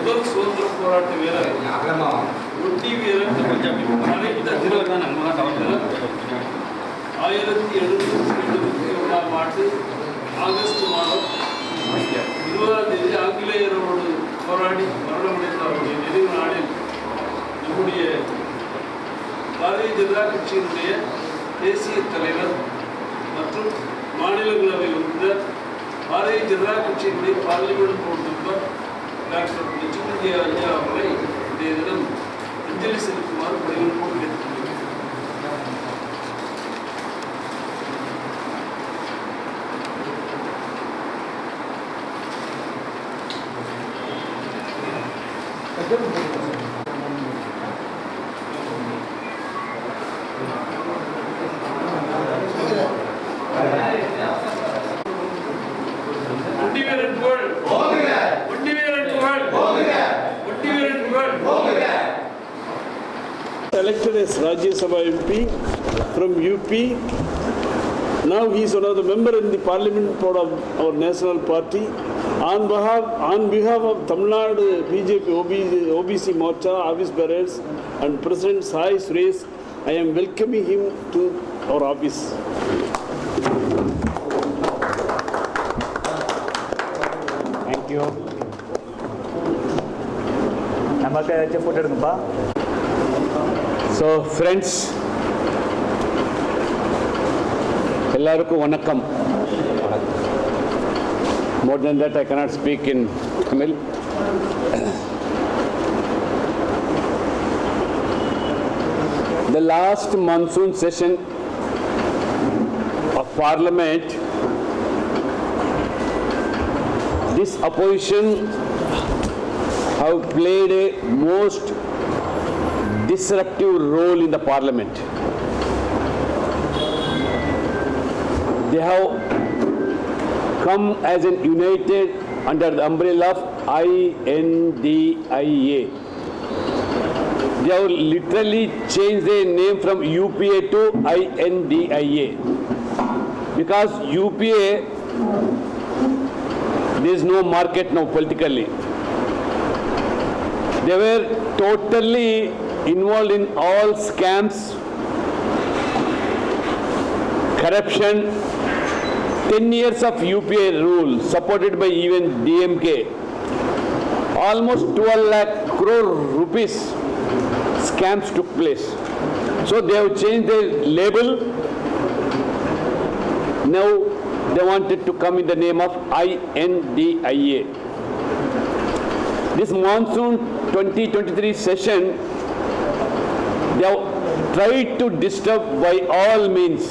முதல் சுதந்திர போராட்ட வீரர் ஒட்டி வீரர் 1771 ஆண்டு ஆகஸ்ட் மாதம் 20ஆம் தேதி ஆங்கிலேயரோடு போராடி மரணமடைந்த அவருடைய நினைவு நாளில் நம்முடைய பாரதிய ஜனதா கட்சியினுடைய தேசிய தலைவர் மற்றும் மாநிலங்களவை உறுப்பினர் பாரதிய ஜனதா கட்சியினுடைய parliament board member doctor Lakshmi ஐயா அவர்களை இன்றைய தினம் அஞ்சலி செலுத்துமாறு பணியோடு கேட்டுக்கொள்கிறேன். Elected as Rajya Sabha MP from UP. Now he is one of the member in the Parliament board of our national party. On behalf of Tamil Nadu BJP OBC Morcha office bearers and President Sai Suresh, I am welcoming him to our office. Thank you. So friends, எல்லாருக்கும் வணக்கம். More than that I cannot speak in Tamil. The last monsoon session of Parliament, this opposition have played a most disruptive role in the Parliament. They have come as an united under the umbrella of INDIA. They have literally changed their name from UPA to INDIA. Because UPA, there is no market now politically. They were totally involved in all scams, corruption. 10 years of UPA rule supported by even DMK, almost 12 lakh crore rupees scams took place. So they have changed their label. Now they wanted to come in the name of INDIA. This monsoon 2023 session, they have tried to disturb by all means,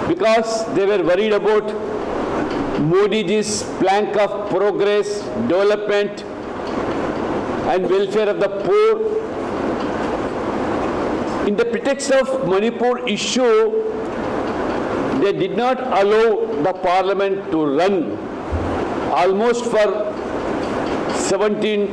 because they were worried about Modi ji's plank of progress, development and welfare of the poor. In the pretext of Manipur issue, they did not allow the Parliament to run almost for 17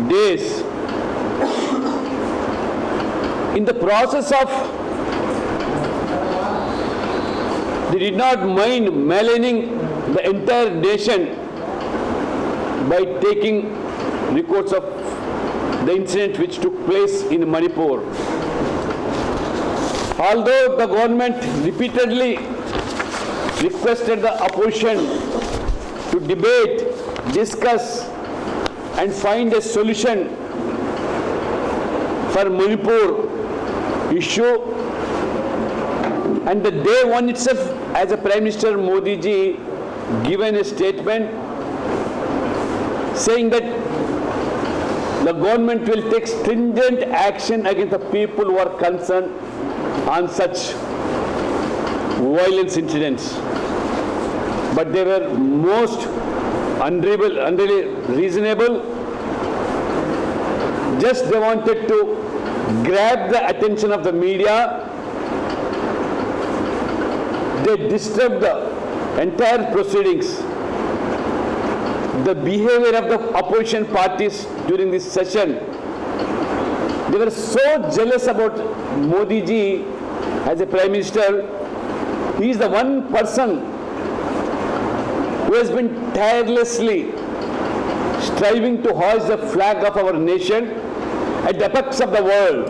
days. In the process of, they did not mind maligning the entire nation by taking records of the incident which took place in Manipur. Although the government repeatedly requested the opposition to debate, discuss and find a solution for Manipur issue, and the day one itself, as a Prime Minister Modi ji given a statement saying that the government will take stringent action against the people who are concerned on such violence incidents. But they were most unreasonable. Just they wanted to grab the attention of the media. They disturbed the entire proceedings. The behavior of the opposition parties during this session, they were so jealous about Modi ji as a Prime Minister. He is the one person who has been tirelessly striving to hoist the flag of our nation at the apex of the world,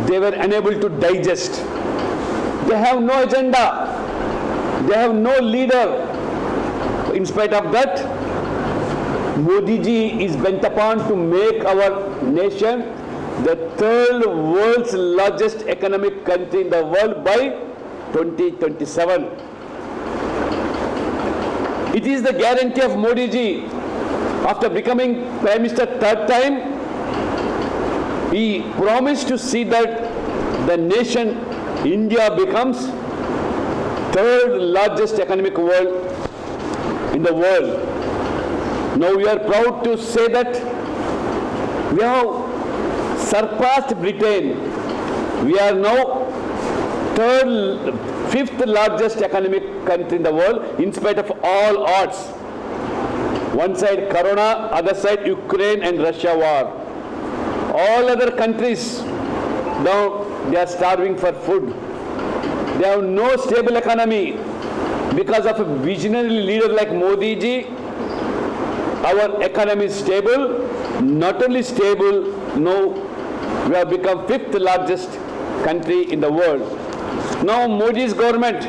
they were unable to digest. They have no agenda. They have no leader. In spite of that, Modi ji is bent upon to make our nation the third world's largest economic country in the world by 2027. It is the guarantee of Modi ji. After becoming Prime Minister third time, he promised to see that the nation India becomes third largest economic world in the world. Now we are proud to say that we have surpassed Britain. We are now fifth largest economic country in the world in spite of all odds. One side Corona, other side Ukraine and Russia war. All other countries now they are starving for food. They have no stable economy. Because of a visionary leader like Modi ji, our economy is stable. Not only stable, now we have become fifth largest country in the world. Now Modi's government,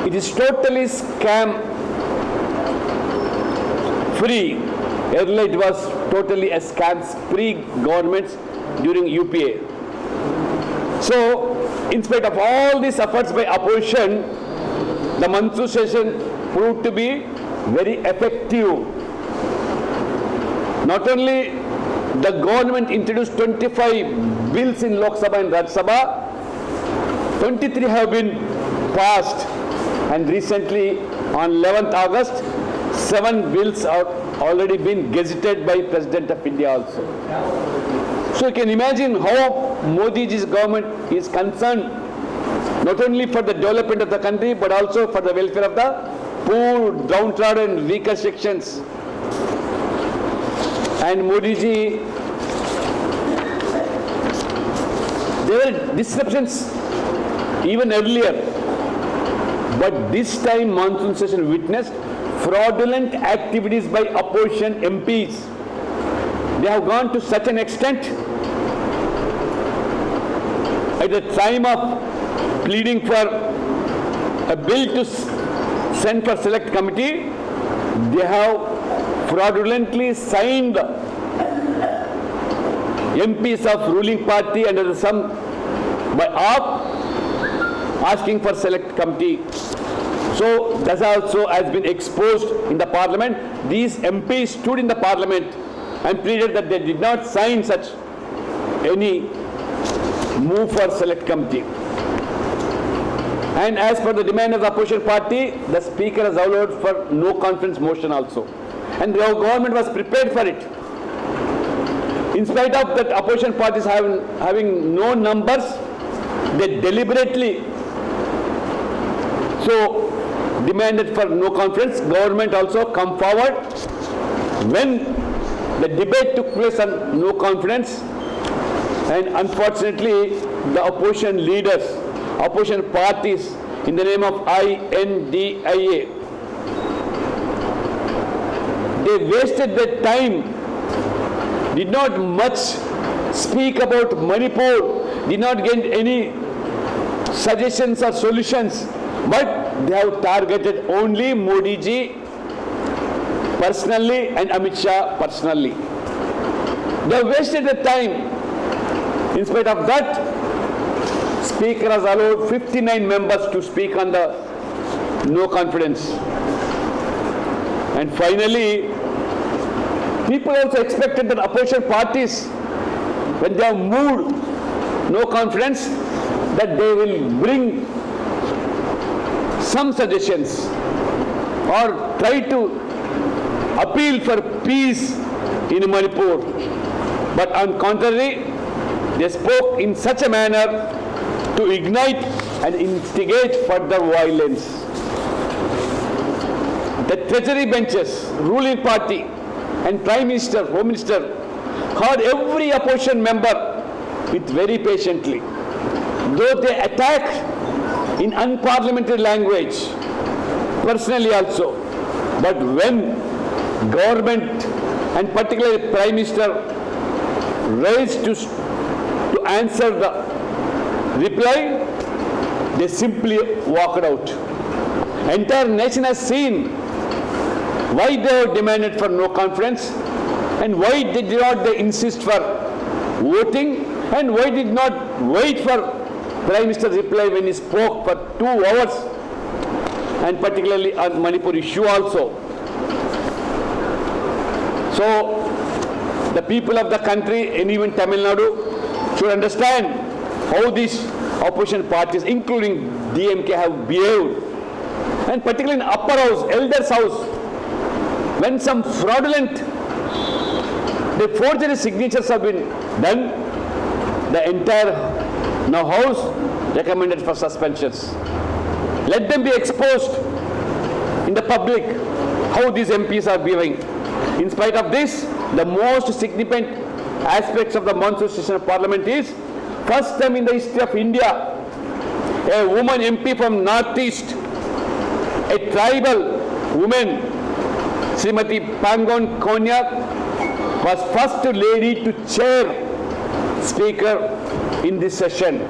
it is totally scam free. Earlier it was totally a scam free government during UPA. So, in spite of all these efforts by opposition, the monsoon session proved to be very effective. Not only the government introduced 25 bills in Lok Sabha and Rajya Sabha, 23 have been passed, and recently on 11th August, 7 bills are already been gazetted by President of India also. So you can imagine how Modi ji's government is concerned not only for the development of the country but also for the welfare of the poor, downtrodden, weaker sections. And Modi ji, there were disruptions even earlier, but this time monsoon session witnessed fraudulent activities by opposition MPs. They have gone to such an extent at the time of pleading for a bill to send for select committee, they have fraudulently signed MPs of ruling party under some by asking for select committee. So that also has been exposed in the parliament. These MPs stood in the parliament and pleaded that they did not sign such any move for select committee. And as per the demand of the opposition party, the speaker has allowed for no confidence motion also. And the government was prepared for it. In spite of that opposition parties having no numbers, they deliberately so demanded for no confidence. Government also come forward. When the debate took place on no confidence, and unfortunately the opposition leaders, opposition parties in the name of INDIA, they wasted their time, did not much speak about Manipur, did not get any suggestions or solutions, but they have targeted only Modi ji personally and Amit Shah personally. They have wasted their time. In spite of that, Speaker has allowed 59 members to speak on the no confidence. And finally, people also expected that opposition parties, when they have moved no confidence, that they will bring some suggestions or try to appeal for peace in Manipur. But on contrary, they spoke in such a manner to ignite and instigate further violence. The treasury benches, ruling party and Prime Minister, Home Minister heard every opposition member with very patiently. Though they attacked in unparliamentary language, personally also. But when government and particularly Prime Minister raised to answer the reply, they simply walked out. Entire nation has seen why they have demanded for no confidence and why did not they insist for voting and why did not wait for Prime Minister's reply when he spoke for 2 hours and particularly on Manipur issue also. So the people of the country and even Tamil Nadu should understand how these opposition parties including DMK have behaved, and particularly in upper house, elders house, when some fraudulent, the forgery signatures have been done, the entire now house recommended for suspensions. Let them be exposed in the public how these MPs are behaving. In spite of this, the most significant aspects of the monsoon session of Parliament is first time in the history of India, a woman MP from Northeast, a tribal woman, Srimati Pangon Konyak, was first lady to chair Speaker in this session.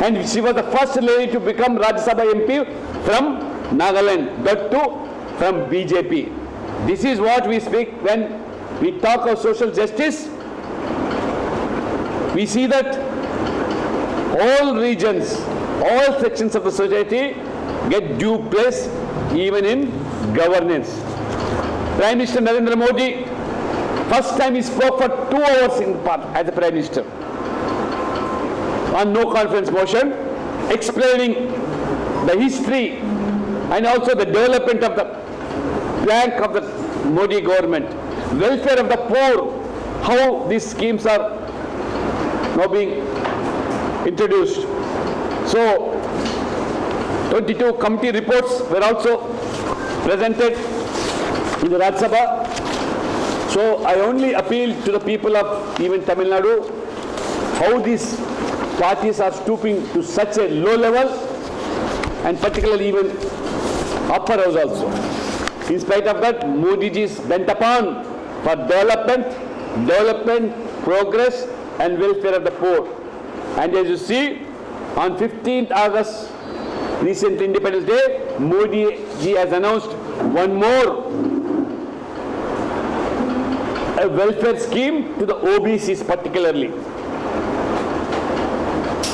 And she was the first lady to become Rajya Sabha MP from Nagaland, that too from BJP. This is what we speak when we talk of social justice. We see that all regions, all sections of the society get due place even in governance. Prime Minister Narendra Modi, first time he spoke for 2 hours in part as a Prime Minister on no confidence motion, explaining the history and also the development of the plank of the Modi government, welfare of the poor, how these schemes are now being introduced. So 22 committee reports were also presented in the Rajya Sabha. So I only appeal to the people of even Tamil Nadu, how these parties are stooping to such a low level, and particularly even upper house also. In spite of that, Modi ji is bent upon for development, progress and welfare of the poor. And as you see, on 15th August, recent Independence Day, Modi ji has announced one more a welfare scheme to the OBCs particularly.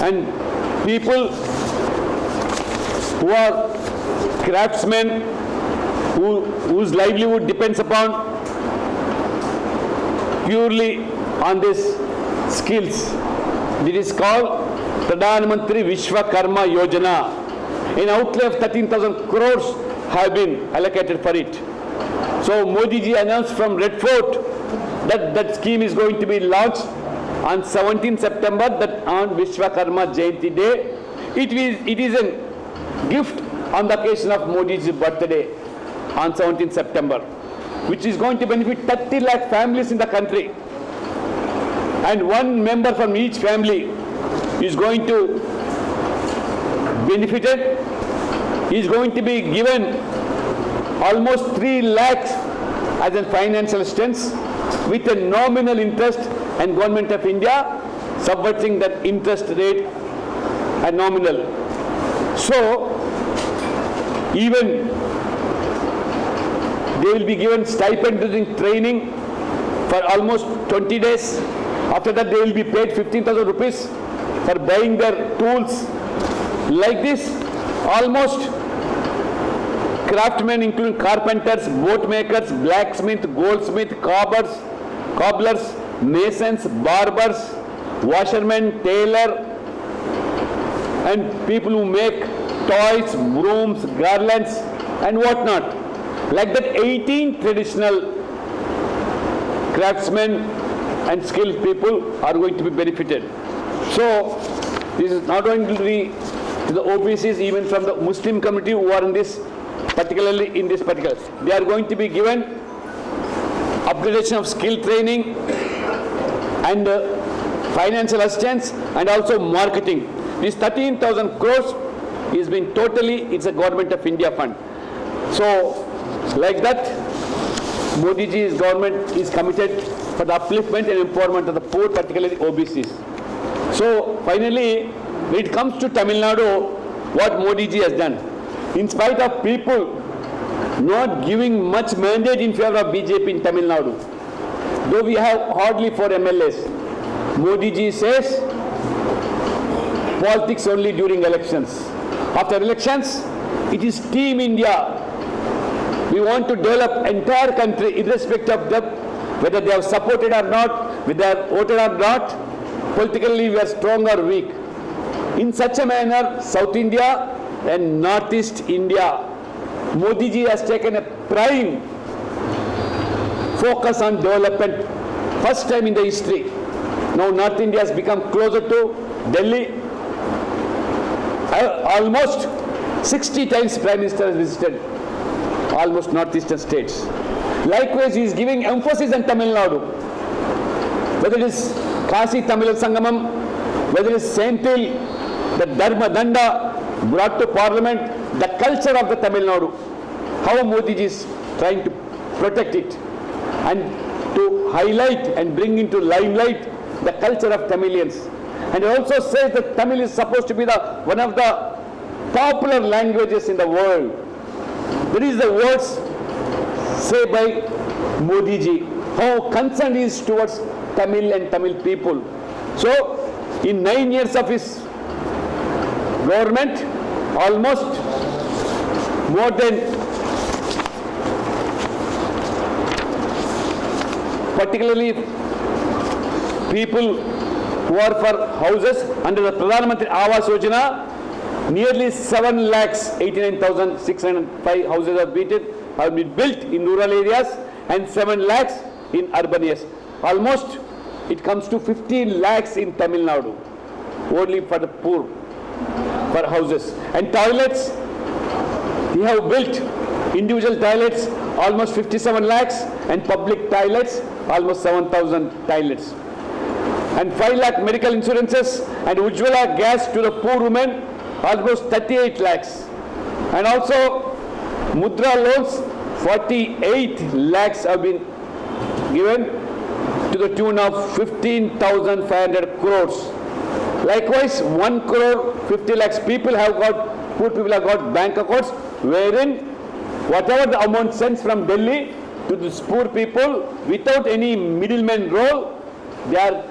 And people who are craftsmen, whose livelihood depends upon purely on these skills. It is called Pradhan Mantri Vishwakarma Yojana. An outlay of 13,000 crores have been allocated for it. So Modi ji announced from Red Fort that that scheme is going to be launched on 17 September, that on Vishwakarma Jayanti Day. It is a gift on the occasion of Modi's birthday on 17 September, which is going to benefit 30 lakh families in the country. And one member from each family is going to benefited. He is going to be given almost 3 lakhs as a financial assistance with a nominal interest, and Government of India subverting that interest rate and nominal. So even they will be given stipend during training for almost 20 days. After that they will be paid 15,000 rupees for buying their tools. Like this, almost craftsmen including carpenters, boat makers, blacksmith, goldsmith, cobblers, masons, barbers, washermen, tailor, and people who make toys, brooms, garlands and whatnot. Like that, 18 traditional craftsmen and skilled people are going to be benefited. So this is not only to the OBCs, even from the Muslim community who are in this, particularly in this particular, they are going to be given upgradation of skill training and financial assistance and also marketing. This 13,000 crores is been totally, it's a Government of India fund. So like that, Modi ji's government is committed for the upliftment and empowerment of the poor, particularly OBCs. So finally, when it comes to Tamil Nadu, what Modi ji has done, in spite of people not giving much mandate in favor of BJP in Tamil Nadu, though we have hardly 4 MLAs, Modi ji says politics only during elections. After elections, it is Team India. We want to develop entire country irrespective of them, whether they have supported or not, whether they have voted or not. Politically, we are strong or weak. In such a manner, South India and Northeast India, Modi ji has taken a prime focus on development, first time in the history. Now North India has become closer to Delhi. Almost 60 times Prime Minister has visited almost northeastern states. Likewise, he is giving emphasis on Tamil Nadu. Whether it is Kasi Tamil Sangamam, whether it is Senthil, the Dharma Danda brought to Parliament, the culture of the Tamil Nadu, how Modi ji is trying to protect it and to highlight and bring into limelight the culture of Tamilians. And also says that Tamil is supposed to be one of the popular languages in the world. That is the words said by Modi ji, how concerned he is towards Tamil and Tamil people. So, in 9 years of his government, almost more than, particularly people who are for houses under the Pradhan Mantri Awas Yojana, nearly 7,89,605 houses have been built in rural areas and 7 lakhs in urban areas. Almost it comes to 15 lakhs in Tamil Nadu, only for the poor, for houses. And toilets, we have built individual toilets almost 57 lakhs and public toilets almost 7,000 toilets. And 5 lakh medical insurances and Ujjwala gas to the poor women, almost 38 lakhs. And also Mudra loans, 48 lakhs have been given to the tune of 15,500 crores. Likewise, 1 crore 50 lakhs people have got, poor people have got bank accounts, wherein whatever the amount sent from Delhi to these poor people without any middleman role, they are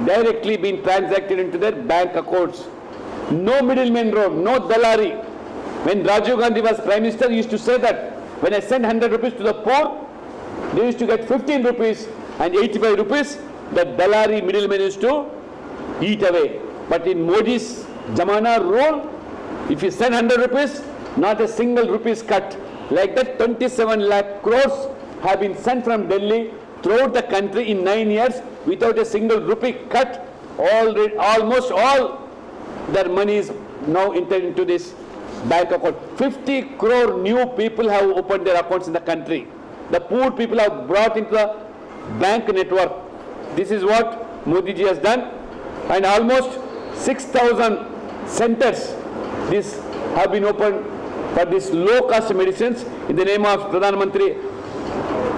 directly being transacted into their bank accounts. No middleman role, no dalari. When Rajiv Gandhi was Prime Minister, he used to say that when I send 100 rupees to the poor, they used to get 15 rupees and 85 rupees, the dalari middleman used to eat away. But in Modi's Jamana rule, if you send 100 rupees, not a single rupee is cut. Like that, 27 lakh crores have been sent from Delhi throughout the country in 9 years without a single rupee cut. Almost all their money is now entered into this bank account. 50 crore new people have opened their accounts in the country. The poor people have brought into the bank network. This is what Modi ji has done. And almost 6,000 centers have been opened for these low-cost medicines in the name of Pradhan Mantri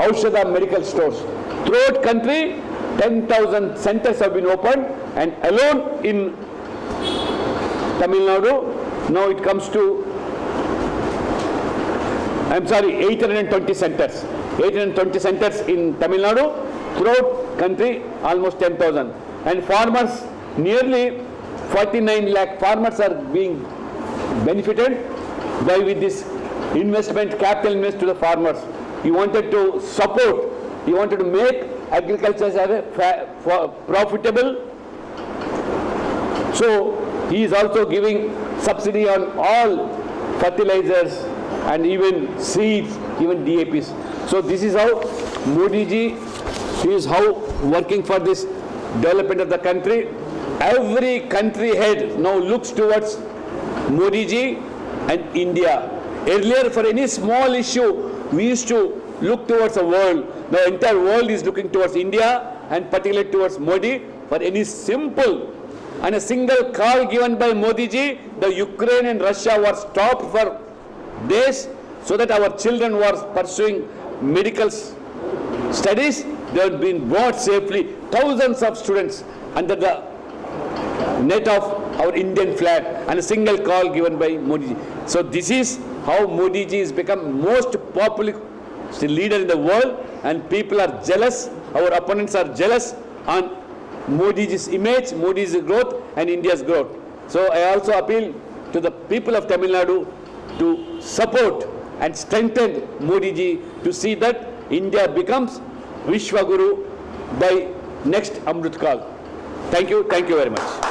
Aushadha medical stores. Throughout country, 10,000 centers have been opened, and alone in Tamil Nadu, now it comes to, 820 centers. 820 centers in Tamil Nadu, throughout country, almost 10,000. And farmers, nearly 49 lakh farmers are being benefited by with this investment, capital invest to the farmers. He wanted to support, he wanted to make agriculture as a profitable. So he is also giving subsidy on all fertilizers and even seeds, even DAPs. So this is how Modi ji, he is how working for this development of the country. Every country head now looks towards Modi ji and India. Earlier, for any small issue, we used to look towards the world. The entire world is looking towards India and particularly towards Modi for any simple and a single call given by Modi ji. The Ukraine and Russia were stopped for days so that our children were pursuing medical studies, they have been brought safely, thousands of students under the net of our Indian flag and a single call given by Modi ji. So this is how Modi ji has become most popular leader in the world, and people are jealous, our opponents are jealous on Modi ji's image, Modi's growth and India's growth. So I also appeal to the people of Tamil Nadu to support and strengthen Modi ji to see that India becomes Vishwaguru by next Amrit Kal. Thank you very much.